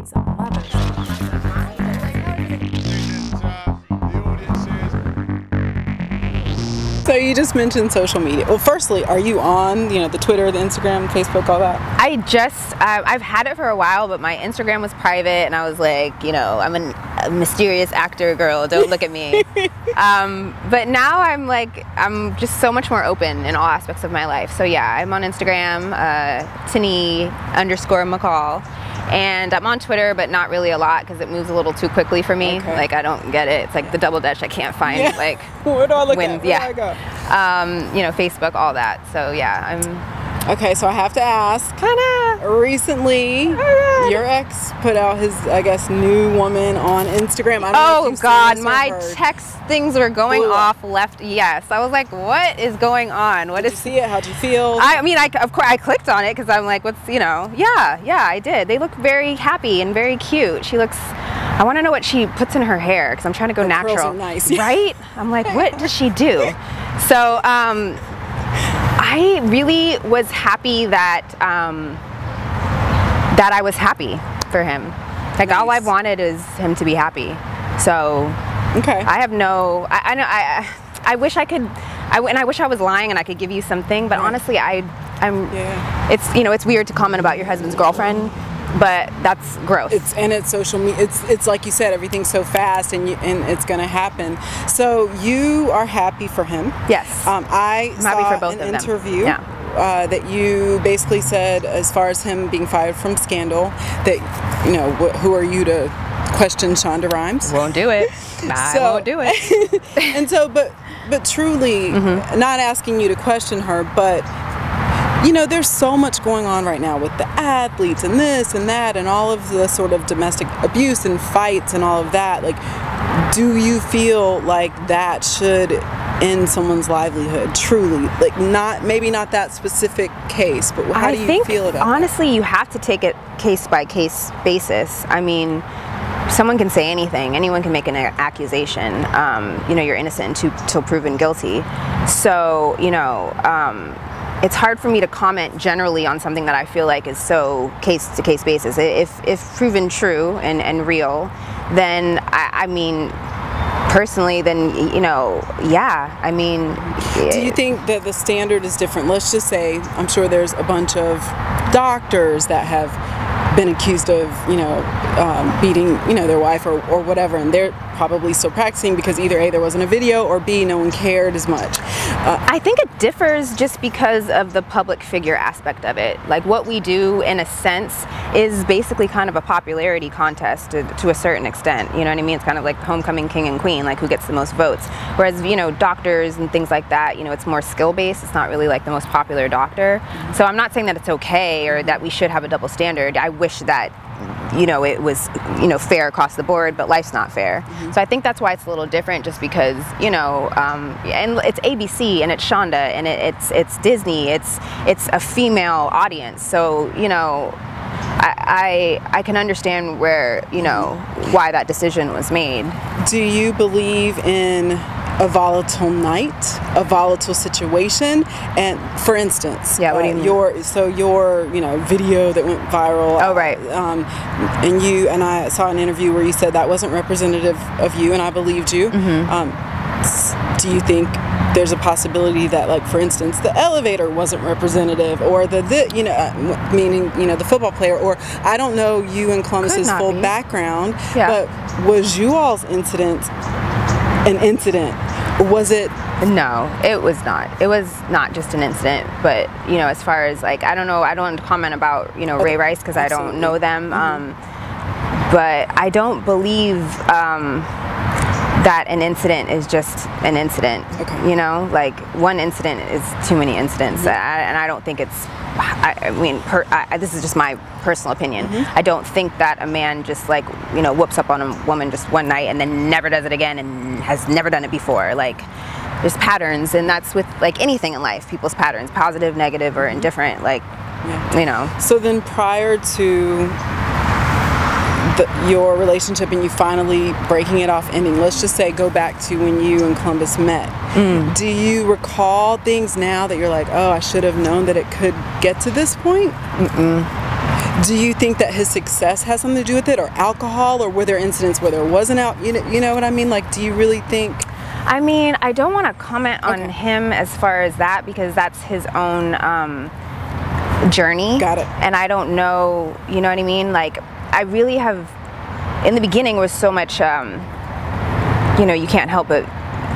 He's a mother. So you just mentioned social media. Well, firstly, are you on, the Twitter, the Instagram, Facebook, all that? I've had it for a while, but my Instagram was private, and I was like, I'm a mysterious actor girl, don't look at me. But now I'm just so much more open in all aspects of my life. So yeah, I'm on Instagram, Tanee _McCall. And I'm on Twitter, but not really a lot because it moves a little too quickly for me. Okay. Like, I don't get it. It's like the double dash I can't find. Yeah. Like, where do I look at? Where do I go? Facebook, all that. So yeah, Okay, so I have to ask. Recently, your ex put out his, I guess, new woman on Instagram. I don't know if you've God, seen this or my heard. text things were going off left. Yes, I was like, what is going on? Did you see it? How'd you feel? Of course, I clicked on it because I'm like, yeah, I did. They look very happy and very cute. She looks. I want to know what she puts in her hair because I'm trying to go natural. Curls are nice. Right? I'm like, what does she do? So, I really was happy that that I was happy for him. Like, all I wanted is him to be happy. So, okay. I have no. I wish I could. And I wish I was lying and I could give you something. But honestly, I'm. Yeah. It's weird to comment about your husband's girlfriend, but that's gross. It's social media. It's like you said, everything's so fast, and it's going to happen. So you are happy for him. Yes. I'm happy for both of them. Interview. Yeah. That you basically said, as far as him being fired from Scandal, that who are you to question Shonda Rhimes? Won't do it. I won't do it. And so, but truly, not asking you to question her, but there's so much going on right now with the athletes and this and that and all of the sort of domestic abuse and fights and all of that. Like, do you feel like that should end someone's livelihood? Truly, like, maybe not that specific case, but how do you feel about honestly, you have to take it case by case basis. I mean, someone can say anything. Anyone can make an accusation. You're innocent until proven guilty. So, it's hard for me to comment generally on something that I feel like is so case-to-case basis. If proven true and real, then I mean, personally, then yeah. I mean, do you think that the standard is different? Let's just say, I'm sure there's a bunch of doctors that have been accused of beating their wife or whatever, and they're probably still practicing because either A, there wasn't a video, or B, no one cared as much. I think it differs just because of the public figure aspect of it. Like, what we do, in a sense, is basically kind of a popularity contest to a certain extent. You know what I mean? It's kind of like homecoming king and queen, like who gets the most votes. Whereas, doctors and things like that, it's more skill-based. It's not really like the most popular doctor. So I'm not saying that it's okay or that we should have a double standard. I wish that it was fair across the board, but life's not fair. So I think that's why it's a little different, just because and it's ABC and it's Shonda and it's Disney, it's a female audience, so I can understand where why that decision was made. Do you believe in a volatile night, a volatile situation? And for instance, yeah, what do you mean? Your video that went viral. Oh, right. And I saw an interview where you said that wasn't representative of you, and I believed you. Do you think there's a possibility that, like, for instance, the elevator wasn't representative, or meaning the football player, or I don't know you and Columbus's full background, but was you all's incident an incident? Was it? No, it was not. It was not just an incident, but as far as, like, I don't know, I don't want to comment about Ray Rice because I don't know them, but I don't believe that an incident is just an incident. Okay. Like, one incident is too many incidents, and I don't think it's. I mean, this is just my personal opinion. I don't think that a man just, like, whoops up on a woman just one night and then never does it again and has never done it before. Like, there's patterns, and that's with, like, anything in life. People's patterns, positive, negative, or indifferent. Like, So then, prior to your relationship and you finally breaking it off, ending, let's just say go back to when you and Columbus met. Do you recall things now that you're like, oh, I should have known that it could get to this point? Do you think that his success has something to do with it, or alcohol, or were there incidents where there wasn't you know what I mean? Like, do you really think? I mean, I don't want to comment on him as far as that, because that's his own journey. Got it. And I don't know, you know what I mean? Like, I really have, in the beginning was so much, you know, you can't help but,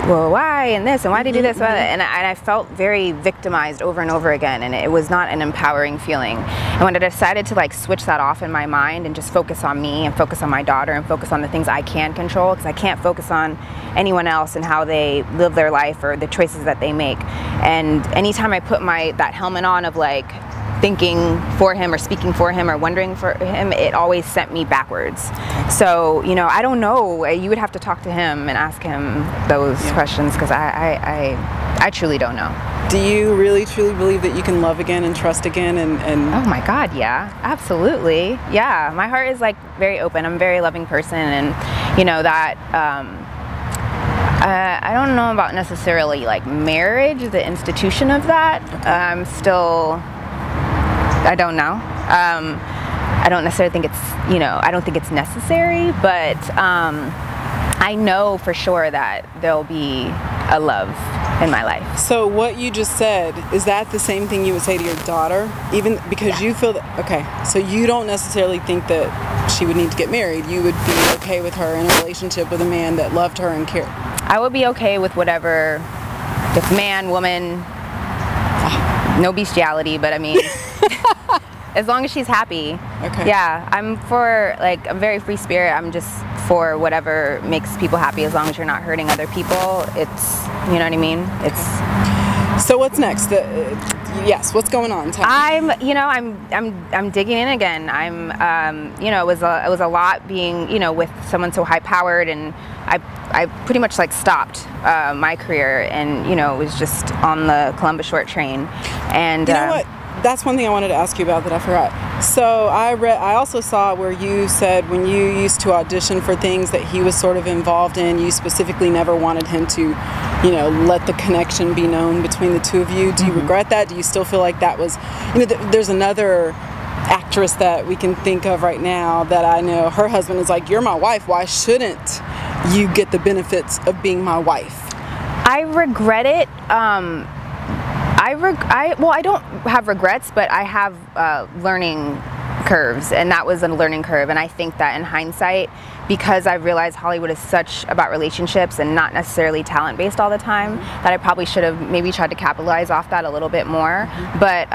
well, why, and this, and why did you do this, and I felt very victimized over and over again, and it was not an empowering feeling. And when I decided to like switch that off in my mind and just focus on me and focus on my daughter and focus on the things I can control, because I can't focus on anyone else and how they live their life or the choices that they make. And anytime I put that helmet on of like thinking for him or speaking for him or wondering for him, it always sent me backwards. So, you know, I don't know. You would have to talk to him and ask him those questions, because I truly don't know. Do you really truly believe that you can love again and trust again? And oh my God, yeah, absolutely. Yeah, my heart is like very open. I'm a very loving person, and you know that I don't know about necessarily like marriage, the institution of that. I'm still, I don't know. I don't necessarily think it's, you know, I don't think it's necessary, but I know for sure that there'll be a love in my life. So what you just said, is that the same thing you would say to your daughter? Even because you feel that, okay, so you don't necessarily think that she would need to get married. You would be okay with her in a relationship with a man that loved her and cared. I would be okay with whatever, if man, woman, no bestiality, but I mean, as long as she's happy. Okay. Yeah, I'm for, like, I'm very free spirit. I'm just for whatever makes people happy, as long as you're not hurting other people. It's, you know what I mean? It's. So what's next? Yes, what's going on? I'm digging in again. You know, it was a lot being, you know, with someone so high powered, and I pretty much like stopped my career, and you know, was just on the Columbus-Short train. And you know what? That's one thing I wanted to ask you about that I forgot. So I also saw where you said when you used to audition for things that he was sort of involved in, you specifically never wanted him to, you know, let the connection be known between the two of you. Do you regret that? Do you still feel like that was, you know, there's another actress that we can think of right now that I know, her husband is like, you're my wife, why shouldn't you get the benefits of being my wife? I regret it. Well, I don't have regrets, but I have learning curves, and that was a learning curve. And I think that in hindsight, because I realized Hollywood is such about relationships and not necessarily talent based all the time, that I probably should have maybe tried to capitalize off that a little bit more. But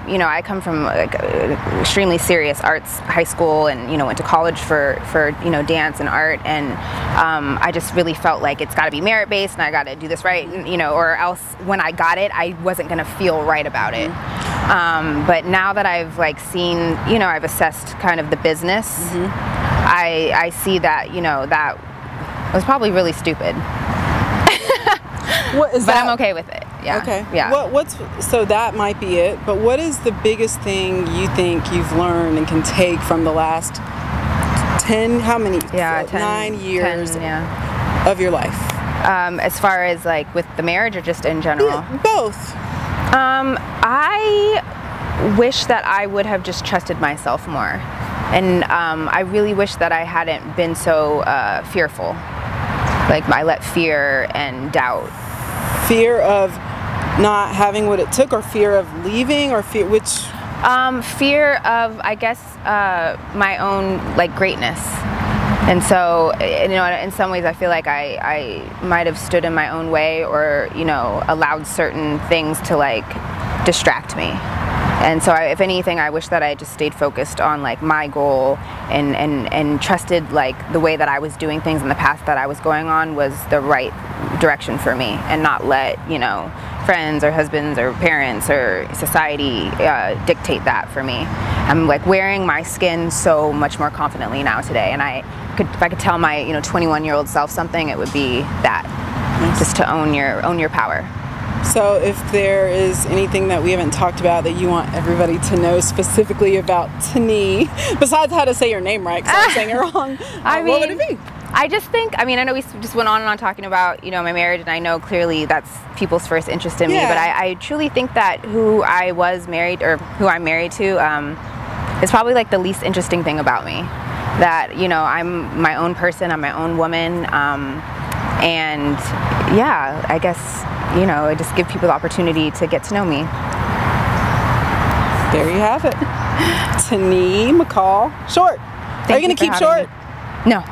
you know, I come from like extremely serious arts high school, and you know, went to college for you know, dance and art, and I just really felt like it's got to be merit based, and I got to do this right, you know, or else when I got it, I wasn't gonna feel right about it. But now that I've like seen, you know, I've assessed kind of the business, I see that, you know, that was probably really stupid. What is but that? I'm okay with it. Yeah. Okay. Yeah. So that might be it. But what is the biggest thing you think you've learned and can take from the last 10? How many? Yeah, 9 years 10, of your life. As far as like with the marriage, or just in general? Yeah, both. I wish that I would have just trusted myself more. And I really wish that I hadn't been so fearful. Like, I let fear and doubt. Fear of not having what it took, or fear of leaving, or fear, which? Fear of, I guess, my own, like, greatness. And so, you know, in some ways I feel like I might have stood in my own way, or, you know, allowed certain things to, like, distract me. And so if anything, I wish that I just stayed focused on like my goal, and trusted like the way that I was doing things in the path that I was going on was the right direction for me, and not let, you know, friends or husbands or parents or society dictate that for me. I'm like wearing my skin so much more confidently now today, and if I could tell my, you know, 21-year-old self something, it would be that, just to own your power. So if there is anything that we haven't talked about that you want everybody to know specifically about Tanee, besides how to say your name right, because I'm saying it wrong, what would it be? I just think, I mean, I know we just went on and on talking about, you know, my marriage, and I know clearly that's people's first interest in me, but I truly think that who I was married, or who I'm married to, It's probably like the least interesting thing about me. That, you know, I'm my own person, I'm my own woman, and yeah, I guess, you know, I just give people the opportunity to get to know me. There you have it. Tanee McCall-Short. Are you going to keep short? No.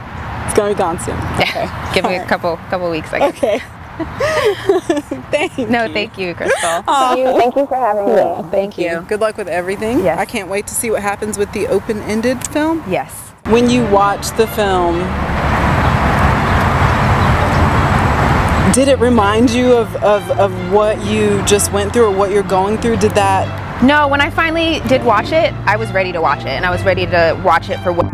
It's going to be gone soon. Okay. Give me a couple weeks, I guess. Okay. Thanks. No, thank you, Crystle. Thank you for having me. Thank you. Good luck with everything. Yes. I can't wait to see what happens with the open-ended film. Yes. When you watched the film, did it remind you of what you just went through or what you're going through? Did that? No, when I finally did watch it, I was ready to watch it, and I was ready to watch it for what